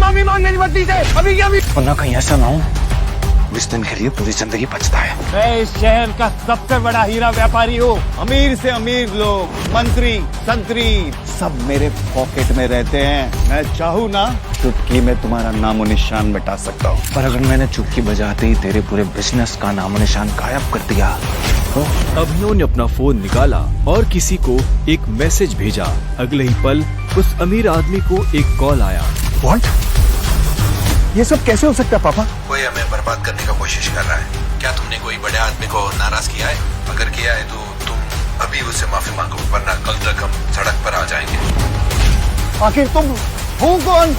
माफी मांगने की बदली से अभी क्या भी, वरना कहीं ऐसा ना हो इस दिन के लिए पूरी जिंदगी बचता है। मैं इस शहर का सबसे बड़ा हीरा व्यापारी हूँ। अमीर से अमीर लोग, मंत्री, संतरी सब मेरे पॉकेट में रहते हैं। मैं चाहूँ ना चुटकी में तुम्हारा नामो निशान मिटा सकता हूँ। पर अगर मैंने चुटकी बजाते ही तेरे पूरे बिजनेस का नामो निशान गायब कर दिया तो? अभिनव ने अपना फोन निकाला और किसी को एक मैसेज भेजा। अगले ही पल उस अमीर आदमी को एक कॉल आया। व्हाट? ये सब कैसे हो सकता है पापा? कोई हमें बर्बाद करने का कोशिश कर रहा है। क्या तुमने कोई बड़े आदमी को नाराज किया है? अगर किया है तो तुम अभी उससे माफी मांगो, वरना कल तक हम सड़क पर आ जाएंगे। आखिर तुम हो कौन?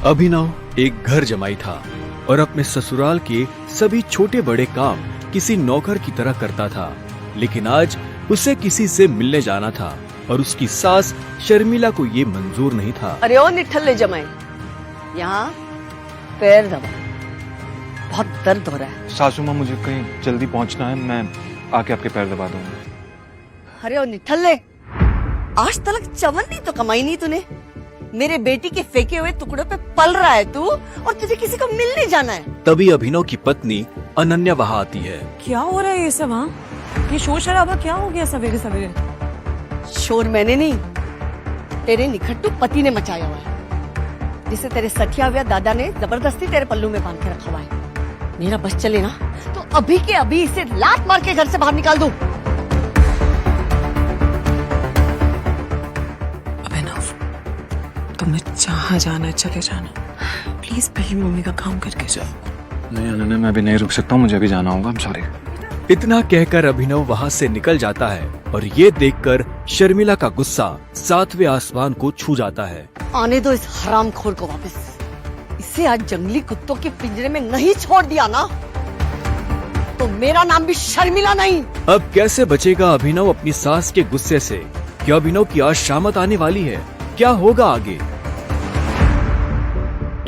अभिनव एक घर जमाई था और अपने ससुराल के सभी छोटे बड़े काम किसी नौकर की तरह करता था। लेकिन आज उसे किसी से मिलने जाना था और उसकी सास शर्मिला को ये मंजूर नहीं था। अरे ओ निठल्ले जमाई, यहाँ पैर दबा, बहुत दर्द हो रहा है। सासू माँ मुझे कहीं जल्दी पहुंचना है, मैं आके आपके पैर दबा दूंगा। अरे ओ निठल्ले, आज तक चवन्नी तो कमाई नहीं तूने। मेरे बेटी के फेंके हुए टुकड़ों पे पल रहा है तू, और तुझे किसी को मिलने जाना है। तभी अभिनव की पत्नी अनन्या वहाँ आती है। क्या हो रहा है ये सब? हाँ, ये शोर शराबा क्या हो गया सवेरे सवेरे? शोर मैंने नहीं, तेरे निखट्टू पति ने मचाया हुआ है, जिसे तेरे सठिया हुआ दादा ने जबरदस्ती तेरे पल्लू में बांध के रखा हुआ है। मेरा बस चले ना तो अभी के अभी इसे लात मार के घर से बाहर निकाल दूं। अभिनव, तुम्हें जहाँ जाना है चले जाना, प्लीज पहले मम्मी का काम करके जाओ। नहीं अनन्या, मैं अभी नहीं रुक सकता हूँ, मुझे अभी जाना होगा। I'm sorry। इतना कहकर अभिनव वहाँ से निकल जाता है और ये देखकर शर्मिला का गुस्सा सातवें आसमान को छू जाता है। आने दो इस हरामखोर को वापस। इसे आज जंगली कुत्तों के पिंजरे में नहीं छोड़ दिया ना तो मेरा नाम भी शर्मिला नहीं। अब कैसे बचेगा अभिनव अपनी सास के गुस्से से? क्या अभिनव की आज शामत आने वाली है? क्या होगा आगे?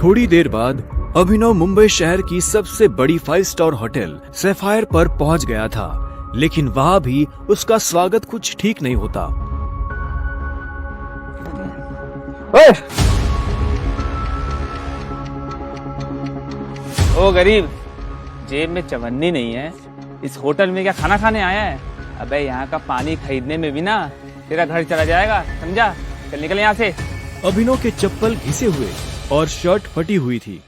थोड़ी देर बाद अभिनव मुंबई शहर की सबसे बड़ी 5 स्टार होटल सैफायर पर पहुंच गया था, लेकिन वहां भी उसका स्वागत कुछ ठीक नहीं होता। ओ गरीब, जेब में चवन्नी नहीं है, इस होटल में क्या खाना खाने आया है? अबे यहाँ का पानी खरीदने में भी ना तेरा घर चला जाएगा, समझा? चल निकल यहाँ से। अभिनव के चप्पल घिसे हुए और शर्ट फटी हुई थी।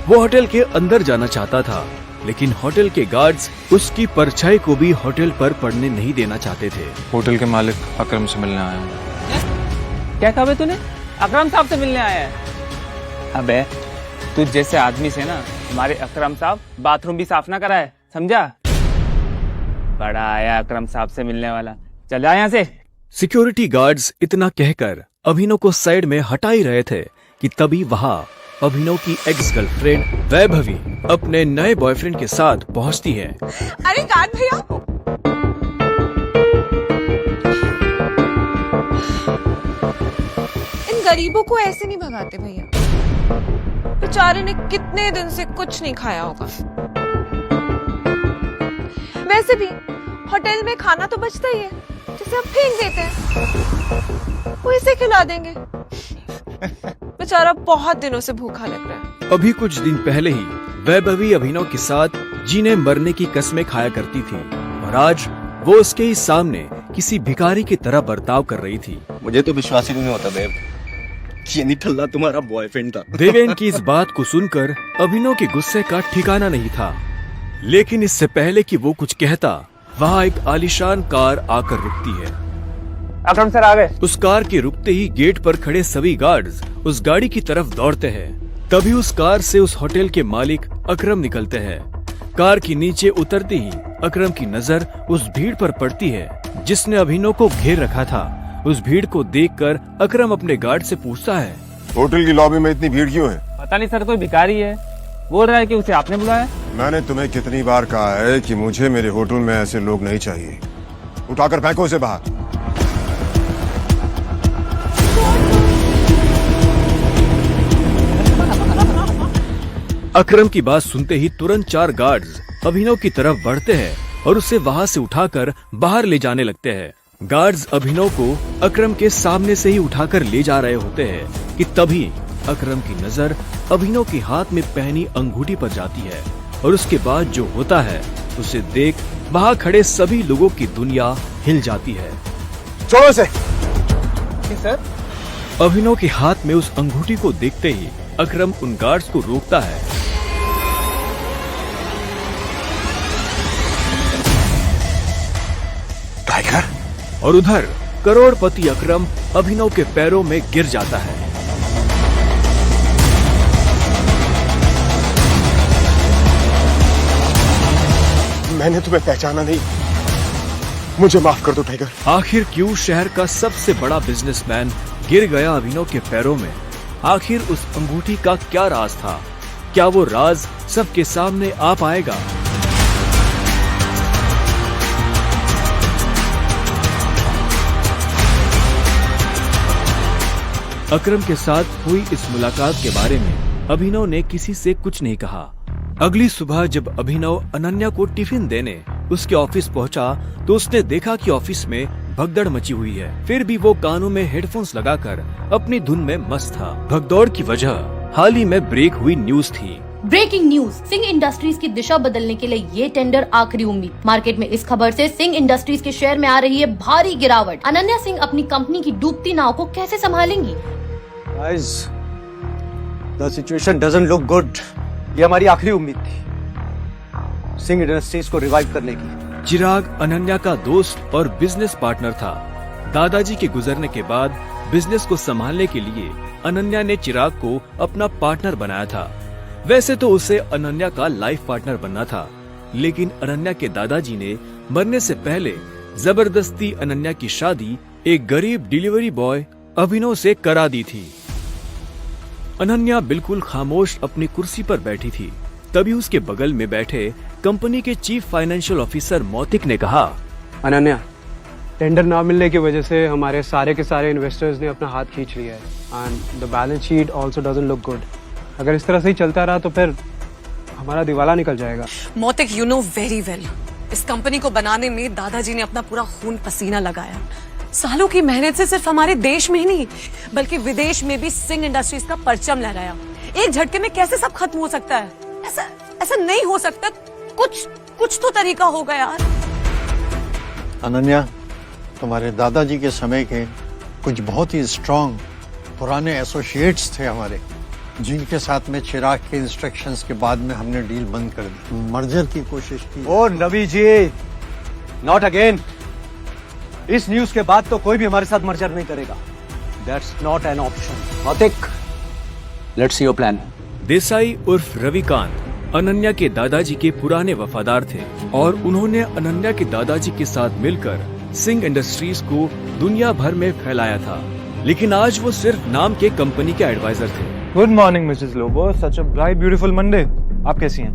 वो होटल के अंदर जाना चाहता था, लेकिन होटल के गार्ड्स उसकी परछाई को भी होटल पर पड़ने नहीं देना चाहते थे। होटल के मालिक अकरम से मिलने आया हूँ। क्या कहा बे तूने? अकरम साहब से मिलने आया है? अबे तुझ जैसे आदमी से ना हमारे अकरम साहब बाथरूम भी साफ ना कराए, समझा? बड़ा आया अकरम साहब से मिलने वाला, चल जा यहाँ से। सिक्योरिटी गार्ड्स इतना कहकर अभिनव को साइड में हटा ही रहे थे कि तभी वहाँ अभिनव की एक्स गर्लफ्रेंड वैभवी अपने नए बॉयफ्रेंड के साथ पहुँचती है। अरे गार्ड भैया, इन गरीबों को ऐसे नहीं भगाते भैया। बेचारे ने कितने दिन से कुछ नहीं खाया होगा। वैसे भी होटल में खाना तो बचता ही है, जिसे हम फेंक देते हैं, वो इसे खिला देंगे। बेचारा बहुत दिनों से भूखा लग रहा है। अभी कुछ दिन पहले ही वैभवी अभिनव के साथ जीने मरने की कस्में खाया करती थी और आज वो उसके ही सामने किसी भिखारी की तरह बर्ताव कर रही थी। मुझे तो विश्वास ही नहीं होता देव, ये निठल्ला तुम्हारा बॉयफ्रेंड था। देवेन की इस बात को सुनकर अभिनव के गुस्से का ठिकाना नहीं था, लेकिन इससे पहले कि वो कुछ कहता, वहाँ एक आलीशान कार आकर रुकती है। अकरम सर आ गए। उस कार के रुकते ही गेट पर खड़े सभी गार्ड्स उस गाड़ी की तरफ दौड़ते हैं। तभी उस कार से उस होटल के मालिक अकरम निकलते हैं। कार के नीचे उतरते ही अकरम की नजर उस भीड़ पर पड़ती है जिसने अभिनव को घेर रखा था। उस भीड़ को देखकर अकरम अपने गार्ड से पूछता है, होटल की लॉबी में इतनी भीड़ क्यों है? पता नहीं सर, कोई भिखारी है, बोल रहा है कि उसे आपने बुलाया। मैंने तुम्हें कितनी बार कहा है कि मुझे मेरे होटल में ऐसे लोग नहीं चाहिए। उठाकर फेंको उसे बाहर। अकरम की बात सुनते ही तुरंत 4 गार्ड्स अभिनव की तरफ बढ़ते हैं और उसे वहां से उठाकर बाहर ले जाने लगते हैं। गार्ड्स अभिनव को अकरम के सामने से ही उठाकर ले जा रहे होते हैं कि तभी अकरम की नजर अभिनव के हाथ में पहनी अंगूठी पर जाती है और उसके बाद जो होता है उसे देख वहाँ खड़े सभी लोगों की दुनिया हिल जाती है। छोड़ो इसे। सर अभिनव के हाथ में उस अंगूठी को देखते ही अकरम उन गार्ड्स को रोकता है। टाइगर, और उधर करोड़पति अकरम अभिनव के पैरों में गिर जाता है। मैंने तुम्हें पहचाना नहीं, मुझे माफ कर दो टाइगर। आखिर क्यों शहर का सबसे बड़ा बिजनेसमैन गिर गया अभिनव के पैरों में? आखिर उस अंगूठी का क्या राज था? क्या वो राज सबके सामने आ पाएगा? अकरम के साथ हुई इस मुलाकात के बारे में अभिनव ने किसी से कुछ नहीं कहा। अगली सुबह जब अभिनव अनन्या को टिफिन देने उसके ऑफिस पहुंचा तो उसने देखा कि ऑफिस में भगदड़ मची हुई है। फिर भी वो कानों में हेडफोन्स लगाकर अपनी धुन में मस्त था। भगदौड़ की वजह हाल ही में ब्रेक हुई न्यूज थी। ब्रेकिंग न्यूज, सिंह इंडस्ट्रीज की दिशा बदलने के लिए ये टेंडर आखिरी उम्मीद। मार्केट में इस खबर से सिंह इंडस्ट्रीज के शेयर में आ रही है भारी गिरावट। अनन्या सिंह अपनी कंपनी की डूबती नाव को कैसे संभालेंगी? Guys, the situation doesn't look good. ये हमारी आखिरी उम्मीद थी सिंह इंडस्ट्रीज को रिवाइव करने की। चिराग अनन्या का दोस्त और बिजनेस पार्टनर था। दादाजी के गुजरने के बाद बिजनेस को संभालने के लिए अनन्या ने चिराग को अपना पार्टनर बनाया था। वैसे तो उसे अनन्या का लाइफ पार्टनर बनना था, लेकिन अनन्या के दादाजी ने मरने से पहले जबरदस्ती अनन्या की शादी एक गरीब डिलीवरी बॉय अभिनव से करा दी थी। अनन्या बिल्कुल खामोश अपनी कुर्सी पर बैठी थी। तभी उसके बगल में बैठे कंपनी के चीफ फाइनेंशियल ऑफिसर मौतिक ने कहा, अनन्या, टेंडर ना मिलने की वजह से हमारे सारे के सारे इन्वेस्टर्स ने अपना हाथ खींच लिया है and the balance sheet also doesn't look good. अगर इस तरह से ही चलता रहा तो फिर हमारा दिवाला निकल जाएगा। मोतिक, यू नो वेरी वेल, इस कंपनी को बनाने में दादाजी ने अपना पूरा खून पसीना लगाया। सालों की मेहनत से सिर्फ हमारे देश में ही नहीं बल्कि विदेश में भी सिंह इंडस्ट्रीज का परचम लहराया। एक झटके में कैसे सब खत्म हो सकता है? ऐसा नहीं हो सकता। कुछ तो तरीका होगा यार। अनन्या, तुम्हारे दादाजी के समय के कुछ बहुत ही स्ट्रांग पुराने एसोसिएट्स थे हमारे, जिनके साथ में चिराग के इंस्ट्रक्शंस के बाद में हमने डील बंद कर दी, मर्जर की कोशिश की। ओ नबी जी, नॉट अगेन। इस न्यूज के बाद तो कोई भी हमारे साथ मर्जर नहीं करेगा। That's not an option. Mautik, let's see your plan. Desai उर्फ रविकांत अनन्या के दादाजी के पुराने वफादार थे और उन्होंने अनन्या के दादाजी के साथ मिलकर सिंह इंडस्ट्रीज को दुनिया भर में फैलाया था। लेकिन आज वो सिर्फ नाम के कंपनी के एडवाइजर थे। Good morning Mrs Lobo, such a bright beautiful Monday. आप कैसी हैं?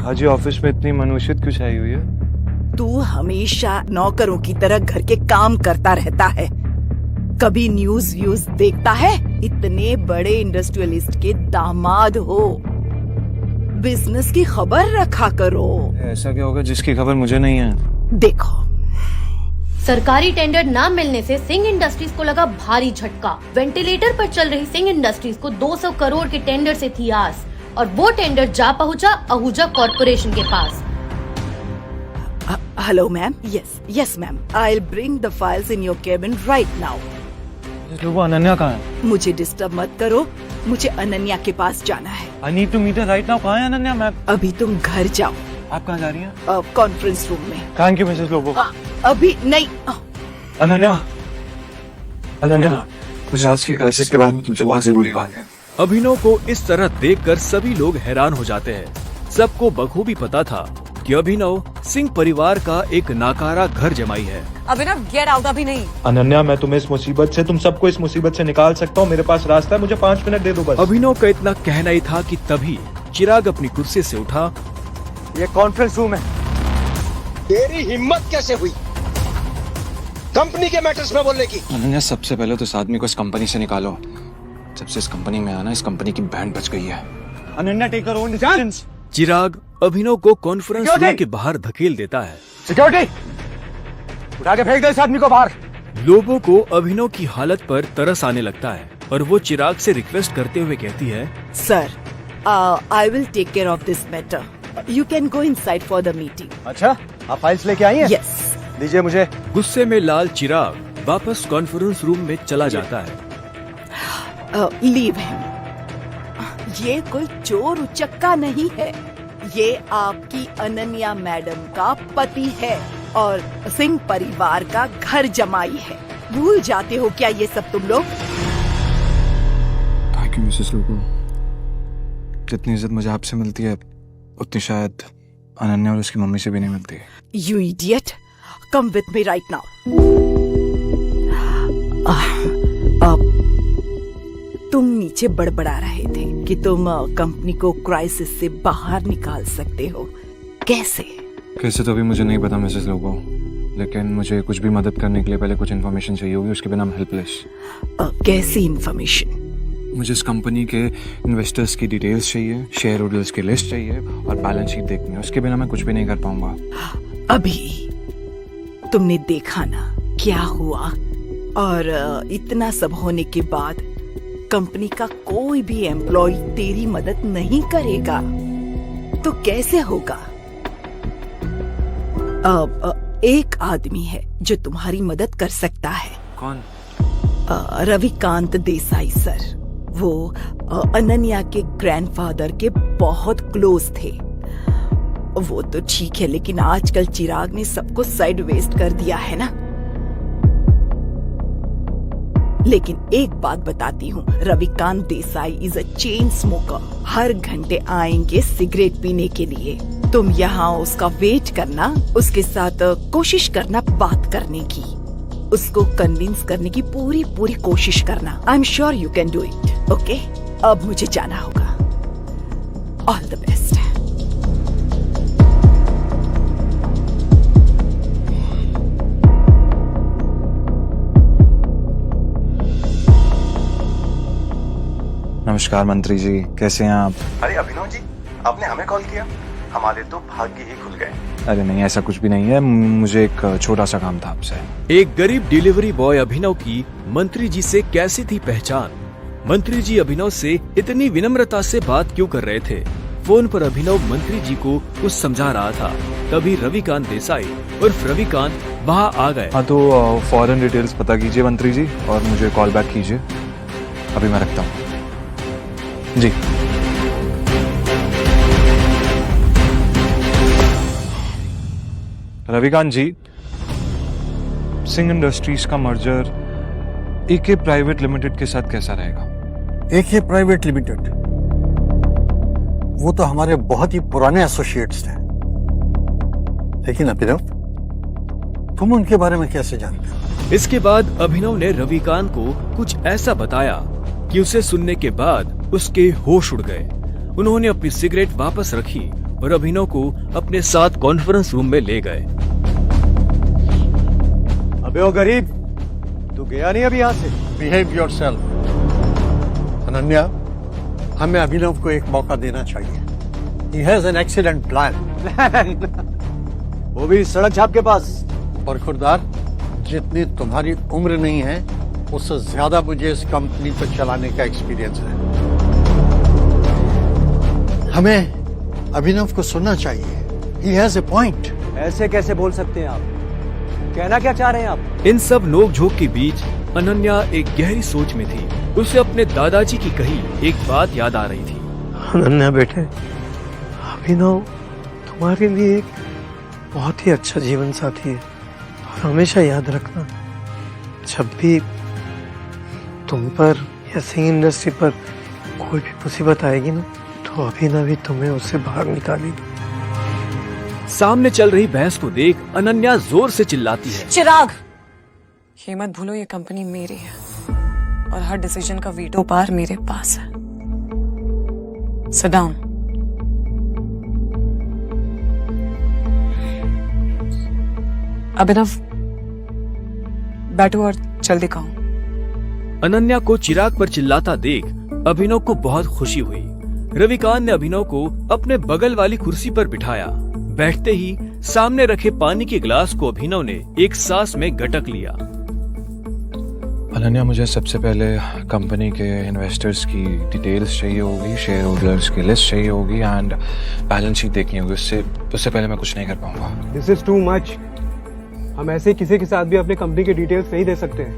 आज ये ऑफिस में इतनी मनुष्यत क्यों छाई हुई है? तू हमेशा नौकरों की तरह घर के काम करता रहता है, कभी न्यूज व्यूज देखता है? इतने बड़े इंडस्ट्रियलिस्ट के दामाद हो, बिजनेस की खबर रखा करो। ऐसा क्या होगा जिसकी खबर मुझे नहीं है? देखो, सरकारी टेंडर न मिलने से सिंह इंडस्ट्रीज को लगा भारी झटका। वेंटिलेटर पर चल रही सिंह इंडस्ट्रीज को 200 करोड़ के टेंडर से थी आस और वो टेंडर जा पहुंचा आहूजा कॉर्पोरेशन के पास। Hello ma'am. Yes ma'am, I will bring the files in your cabin right now. Lobo, Ananya कहाँ है? मुझे डिस्टर्ब मत करो, मुझे अनन्या के पास जाना है। I need to meet her right now. कहाँ है अनन्या मैम? अभी तुम घर जाओ। आप कहाँ जा रही हैं? कॉन्फ्रेंस रूम में। Thank you Mrs Lobo. अभी नहीं। अनन्या, मुझे आज की क्राइसिस के बाद तुमसे बहुत जरूरी बात है। अभिनव को इस तरह देखकर सभी लोग हैरान हो जाते हैं। सबको बखूबी पता था कि अभिनव सिंह परिवार का एक नाकारा घर जमाई है। अभिनव, गेट आउट। अभी नहीं। अनन्या, मैं तुम्हें इस मुसीबत से, तुम सबको इस मुसीबत से निकाल सकता हूँ। मेरे पास रास्ता है, मुझे 5 मिनट दे दो बस। अभिनव का इतना कहना ही था कि तभी चिराग अपनी कुर्सी से उठा। ये कॉन्फ्रेंस रूम है। तेरी हिम्मत कैसे हुई कंपनी के मैटर्स में बोलने की? अनन्या, सबसे पहले तो इस आदमी को इस कंपनी से निकालो। जब से इस कंपनी में आना, इस कंपनी की बैंड बच गई है। Ananya, take your own decisions. Chirag Abhinav को कॉन्फ्रेंस रूम के बाहर धकेल देता है। सिक्योरिटी, उठा के फेंक दो इस आदमी को बाहर। लोगों को अभिनव की हालत पर तरस आने लगता है और वो चिराग से रिक्वेस्ट करते हुए कहती है, sir, I will take care of this matter. You can go inside for the meeting. अच्छा, आप फाइल्स लेके आई हैं? यस. दीजिए मुझे. गुस्से में लाल चिराग वापस कॉन्फ्रेंस रूम में चला जाता है. Leave him. ये कोई चोर उचक्का नहीं है. ये आपकी अनन्या मैडम का पति है और सिंह परिवार का घर जमाई है. भूल जाते हो क्या ये सब तुम लोग? थैंक यू मिसेस लोगो. जितनी इज्जत मुझे आपसे मिलती है उतनी शायद अनन्या और उसकी मम्मी से भी नहीं मिलती. You idiot! Come with me right now. तुम नीचे बड़बड़ा रहे थे कि तुम कंपनी को क्राइसिस से बाहर निकाल सकते हो. कैसे? कैसे तो अभी मुझे नहीं पता मिसेस लोगो, लेकिन मुझे कुछ भी मदद करने के लिए पहले कुछ इन्फॉर्मेशन चाहिए होगी. उसके बिना I'm हेल्पलेस. कैसी इन्फॉर्मेशन? मुझे इस कंपनी के इन्वेस्टर्स की डिटेल्स चाहिए, शेयर होल्डर्स की लिस्ट चाहिए और बैलेंस शीट देखनी है. उसके बिना मैं कुछ भी नहीं कर पाऊंगा. अभी तुमने देखा ना क्या हुआ, और इतना सब होने के बाद कंपनी का कोई भी एम्प्लॉय तेरी मदद नहीं करेगा तो कैसे होगा? एक आदमी है जो तुम्हारी मदद कर सकता है. कौन? रविकांत देसाई सर. वो अनन्या के ग्रैंडफादर के बहुत क्लोज थे. वो तो ठीक है, लेकिन आजकल चिराग ने सबको साइड वेस्ट कर दिया है ना. लेकिन एक बात बताती हूँ, Ravikant Desai is a chain smoker. हर घंटे आएंगे सिगरेट पीने के लिए. तुम यहाँ उसका वेट करना, उसके साथ कोशिश करना बात करने की, उसको कन्विंस करने की पूरी कोशिश करना. I am sure you can do it. Okay, अब मुझे जाना होगा. All the best. नमस्कार मंत्री जी, कैसे हैं आप? अरे अभिनव जी, आपने हमें कॉल किया? हमारे तो भाग्य ही खुल गए. अरे नहीं, ऐसा कुछ भी नहीं है. मुझे एक छोटा सा काम था आपसे. एक गरीब डिलीवरी बॉय अभिनव की मंत्री जी से कैसी थी पहचान? मंत्री जी अभिनव से इतनी विनम्रता से बात क्यों कर रहे थे? फोन पर अभिनव मंत्री जी को कुछ समझा रहा था. तभी रविकांत देसाई उर्फ रविकांत वहाँ आ गए. हाँ तो फॉरेन डिटेल्स पता कीजिए मंत्री जी और मुझे कॉल बैक कीजिए. अभी मैं रखता हूँ जी. रविकांत जी, सिंह इंडस्ट्रीज का मर्जर एके प्राइवेट लिमिटेड के साथ कैसा रहेगा? एके प्राइवेट लिमिटेड, वो तो हमारे बहुत ही पुराने एसोसिएट्स थे. लेकिन अभिनव, तुम उनके बारे में कैसे जानते हो? इसके बाद अभिनव ने रविकांत को कुछ ऐसा बताया कि उसे सुनने के बाद उसके होश उड़ गए. उन्होंने अपनी सिगरेट वापस रखी और अभिनव को अपने साथ कॉन्फ्रेंस रूम में ले गए. अबे ओ गरीब, तू गया नहीं अभी यहाँ से? Behave yourself. अनन्या, हमें अभिनव को एक मौका देना चाहिए. He has an excellent plan. वो भी सड़क छाप के पास. और खुरदार, जितनी तुम्हारी उम्र नहीं है उससे ज्यादा मुझे इस कंपनी को चलाने का एक्सपीरियंस है. हमें अभिनव को सुनना चाहिए. He has a point. ऐसे कैसे बोल सकते हैं आप? कहना क्या चाह रहे हैं आप? इन सब नोक-झोंक के बीच अनन्या एक गहरी सोच में थी. उसे अपने दादाजी की कही एक बात याद आ रही थी. अनन्या बेटे, अभिनव तुम्हारे लिए एक बहुत ही अच्छा जीवन साथी है. और हमेशा याद रखना, जब भी तुम पर या सिंह इंडस्ट्री पर कोई भी मुसीबत आएगी ना, तो अभिनव ही तुम्हें उससे बाहर निकालेगी. सामने चल रही बहस को देख अनन्या जोर से चिल्लाती है. चिराग, ये मत भूलो ये कंपनी मेरी है और हर डिसीजन का वीटो पावर मेरे पास है. Sit down. अभिनव, बैठो और जल्दी कहो. अनन्या को चिराग पर चिल्लाता देख अभिनव को बहुत खुशी हुई. रविकांत ने अभिनव को अपने बगल वाली कुर्सी पर बिठाया. बैठते ही सामने रखे पानी के गिलास को अभिनव ने एक सांस में गटक लिया. अनन्या, मुझे सबसे पहले कंपनी के इन्वेस्टर्स की डिटेल्स चाहिए होगी, शेयर होल्डर्स की लिस्ट चाहिए होगी एंड बैलेंस शीट देखनी होगी। उससे पहले मैं कुछ नहीं कर पाऊंगा। This is too much. हम ऐसे किसी के साथ भी अपनी कंपनी की डिटेल्स नहीं दे सकते हैं।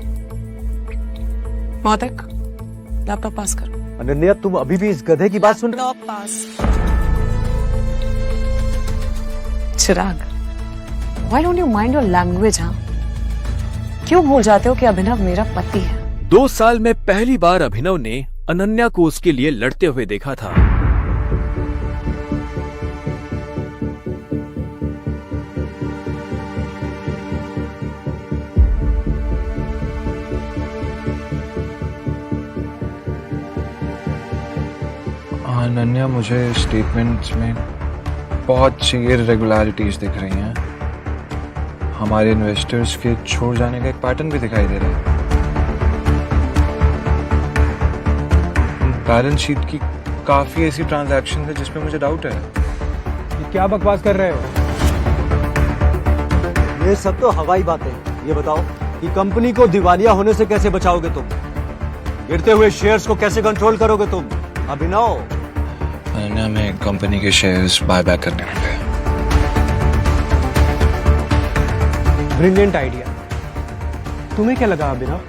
मौतिक, लैपटॉप पास करो। अनन्या, तुम अभी भी इस गधे की बात सुन रहे हो? Laptop pass. Chirag, why don't you mind your language? हाँ, क्यों भूल जाते हो कि अभिनव मेरा पति है? 2 साल में पहली बार अभिनव ने अनन्या को उसके लिए लड़ते हुए देखा था। अनन्या, मुझे स्टेटमेंट्स में बहुत सी इरेगुलरिटीज दिख रही हैं। हमारे इन्वेस्टर्स के छोड़ जाने का एक पैटर्न भी दिखाई दे रहा है। बैलेंस शीट की काफी ऐसी ट्रांजैक्शन है जिसमें मुझे डाउट है। ये क्या बकवास कर रहे हो? ये सब तो हवाई बातें हैं। ये बताओ कि कंपनी को दिवालिया होने से कैसे बचाओगे तुम? गिरते हुए शेयर्स को कैसे कंट्रोल करोगे तुम? अभिनव, अनन्या, मैं कंपनी के शेयर्स बाय बैक करने वाले हैं। Brilliant idea. तुम्हें क्या लगा अभिनव?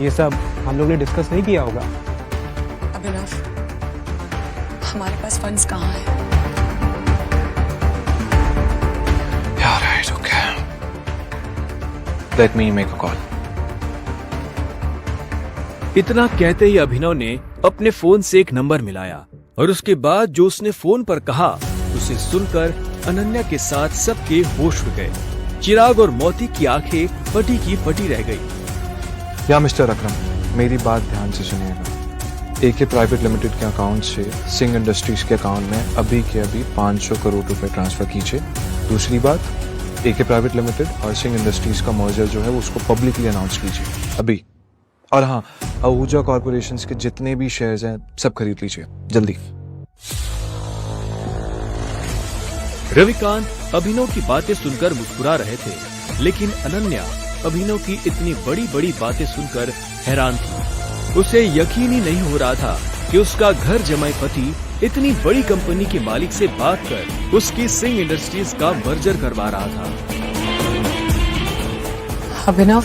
ये सब हम लोग ने डिस्कस नहीं किया होगा। अभिनव, हमारे पास फंड्स कहाँ हैं? Yeah, right, okay. Let me make a call. इतना कहते ही अभिनव ने अपने फोन से एक नंबर मिलाया और उसके बाद जो उसने फोन पर कहा उसे सुनकर अनन्या के साथ सबके होश उड़ गए। चिराग और मोती की आंखें फटी की फटी रह गई। या मिस्टर अकरम, मेरी बात ध्यान से सुनिएगा। एके प्राइवेट लिमिटेड के अकाउंट से सिंह इंडस्ट्रीज के अकाउंट में अभी के अभी 500 करोड़ रुपए ट्रांसफर कीजिए। दूसरी बात, एके प्राइवेट लिमिटेड और सिंह इंडस्ट्रीज का मर्जर जो है वो उसको पब्लिकली अनाउंस कीजिए अभी। और हाँ, आहूजा कॉर्पोरेशन के जितने भी शेयर्स हैं सब खरीद लीजिए जल्दी। रविकांत अभिनव की बातें सुनकर मुस्कुरा रहे थे, लेकिन अनन्या अभिनव की इतनी बड़ी बड़ी बातें सुनकर हैरान थी। उसे यकीन ही नहीं हो रहा था कि उसका घर जमाई पति इतनी बड़ी कंपनी के मालिक से बात कर उसकी सिंह इंडस्ट्रीज का मर्जर करवा रहा था। अभिनव,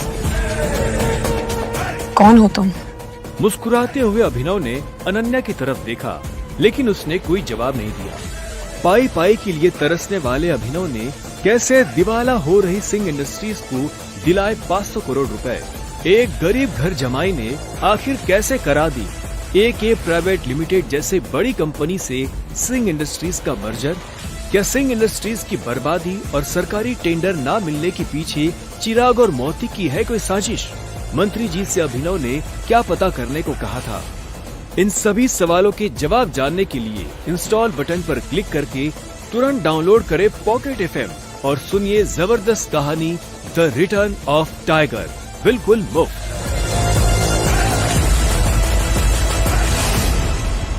कौन हो तुम? मुस्कुराते हुए अभिनव ने अनन्या की तरफ देखा, लेकिन उसने कोई जवाब नहीं दिया। पाई पाई के लिए तरसने वाले अभिनव ने कैसे दिवाला हो रही सिंह इंडस्ट्रीज को दिलाए 500 करोड़ रुपए। एक गरीब घर जमाई ने आखिर कैसे करा दी एके प्राइवेट लिमिटेड जैसे बड़ी कंपनी से सिंह इंडस्ट्रीज का मर्जर? क्या सिंह इंडस्ट्रीज की बर्बादी और सरकारी टेंडर न मिलने के पीछे चिराग और मोती की है कोई साजिश? मंत्री जी से अभिनव ने क्या पता करने को कहा था? इन सभी सवालों के जवाब जानने के लिए इंस्टॉल बटन पर क्लिक करके तुरंत डाउनलोड करें पॉकेट FM और सुनिए जबरदस्त कहानी द रिटर्न ऑफ टाइगर बिल्कुल मुफ्त।